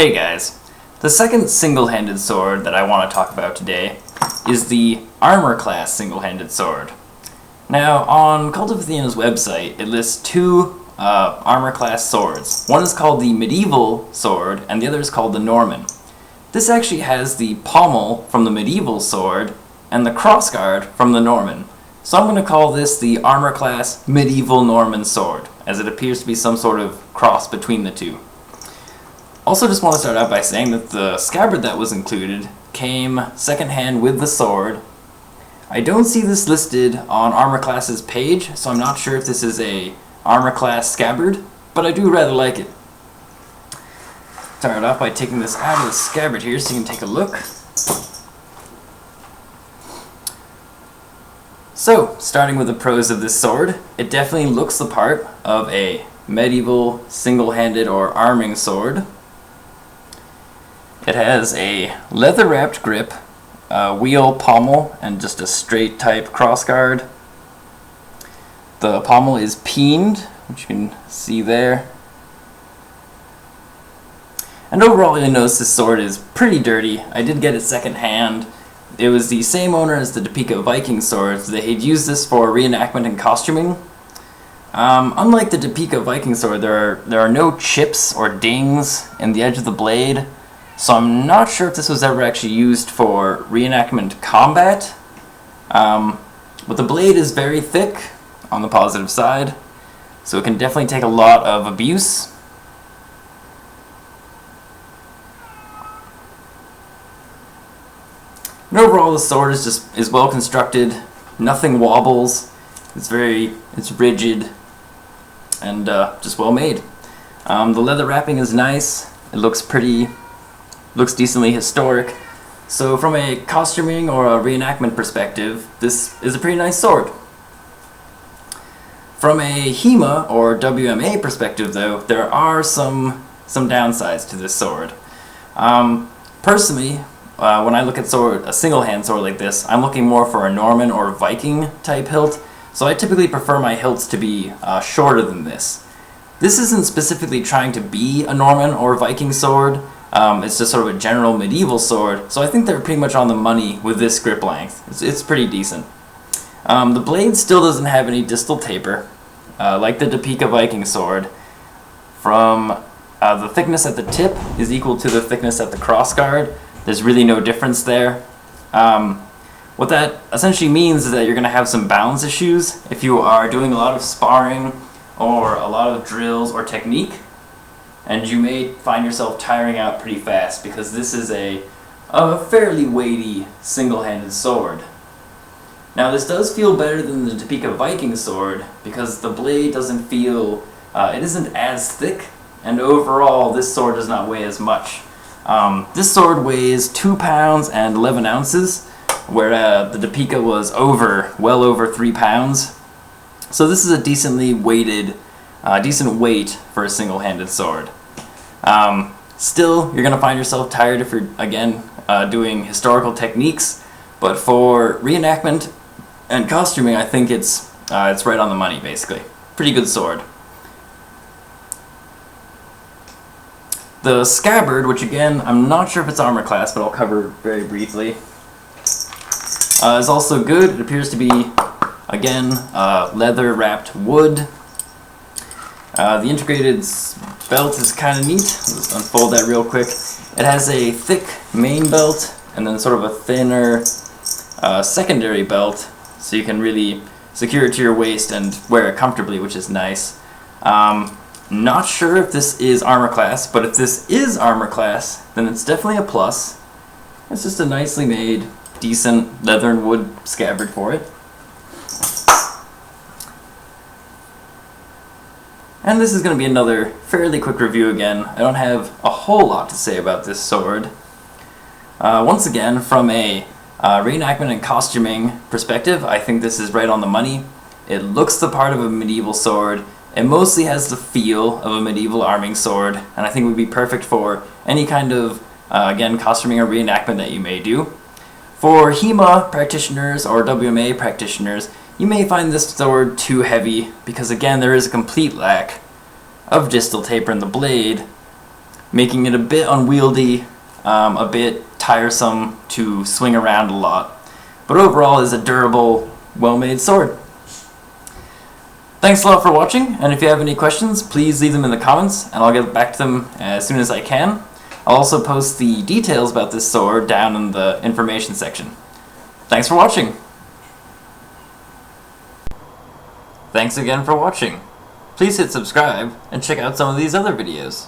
Hey guys, the second single-handed sword that I want to talk about today is the Armour class single-handed sword. Now, on Cult of Athena's website, it lists two Armour class swords. One is called the Medieval sword, and the other is called the Norman. This actually has the pommel from the Medieval sword and the crossguard from the Norman. So I'm going to call this the Armour class Medieval Norman sword, as it appears to be some sort of cross between the two. Also, just want to start out by saying that the scabbard that was included came secondhand with the sword. I don't see this listed on Armour class's page, so I'm not sure if this is a Armour class scabbard, but I do rather like it. Start off by taking this out of the scabbard here so you can take a look. So, starting with the pros of this sword, it definitely looks the part of a medieval single-handed or arming sword. It has a leather-wrapped grip, wheel pommel, and just a straight type crossguard. The pommel is peened, which you can see there. And overall, you'll notice this sword is pretty dirty. I did get it secondhand. It was the same owner as the Topeka Viking sword, so they had used this for reenactment and costuming. Unlike the Topeka Viking sword, there are no chips or dings in the edge of the blade. So I'm not sure if this was ever actually used for reenactment combat, but the blade is very thick on the positive side, so it can definitely take a lot of abuse. And overall, the sword is well constructed. Nothing wobbles. It's rigid and just well made. The leather wrapping is nice. It looks decently historic. So from a costuming or a reenactment perspective, this is a pretty nice sword. From a HEMA or WMA perspective though, there are some downsides to this sword. Personally, when I look at a single-hand sword like this, I'm looking more for a Norman or Viking type hilt, so I typically prefer my hilts to be shorter than this. This isn't specifically trying to be a Norman or Viking sword. It's just sort of a general medieval sword, so I think they're pretty much on the money with this grip length. It's pretty decent. The blade still doesn't have any distal taper, like the Topeka Viking sword. From the thickness at the tip is equal to the thickness at the crossguard. There's really no difference there. What that essentially means is that you're going to have some balance issues if you are doing a lot of sparring or a lot of drills or technique. And you may find yourself tiring out pretty fast because this is a fairly weighty single-handed sword. Now this does feel better than the Topeka Viking sword because the blade doesn't feel, it isn't as thick, and overall this sword does not weigh as much. This sword weighs 2 pounds and 11 ounces, where the Topeka was well over 3 pounds. So this is a decently weighted, decent weight for a single-handed sword. Still, you're going to find yourself tired if you're, again, doing historical techniques, but for reenactment and costuming, I think it's right on the money, basically. Pretty good sword. The scabbard, which again, I'm not sure if it's armor class, but I'll cover very briefly, is also good. It appears to be, again, leather-wrapped wood. The integrated belt is kind of neat. Let's unfold that real quick. It has a thick main belt and then sort of a thinner secondary belt, so you can really secure it to your waist and wear it comfortably, which is nice. Not sure if this is armor class, but if this is armor class, then it's definitely a plus. It's just a nicely made, decent leather and wood scabbard for it. And this is going to be another fairly quick review again. I don't have a whole lot to say about this sword. Once again, from a reenactment and costuming perspective, I think this is right on the money. It looks the part of a medieval sword. It mostly has the feel of a medieval arming sword, and I think it would be perfect for any kind of, again, costuming or reenactment that you may do. For HEMA practitioners or WMA practitioners, you may find this sword too heavy because, again, there is a complete lack of distal taper in the blade, making it a bit unwieldy, a bit tiresome to swing around a lot, but overall is a durable, well-made sword. Thanks a lot for watching, and if you have any questions, please leave them in the comments, and I'll get back to them as soon as I can. I'll also post the details about this sword down in the information section. Thanks for watching! Thanks again for watching. Please hit subscribe and check out some of these other videos.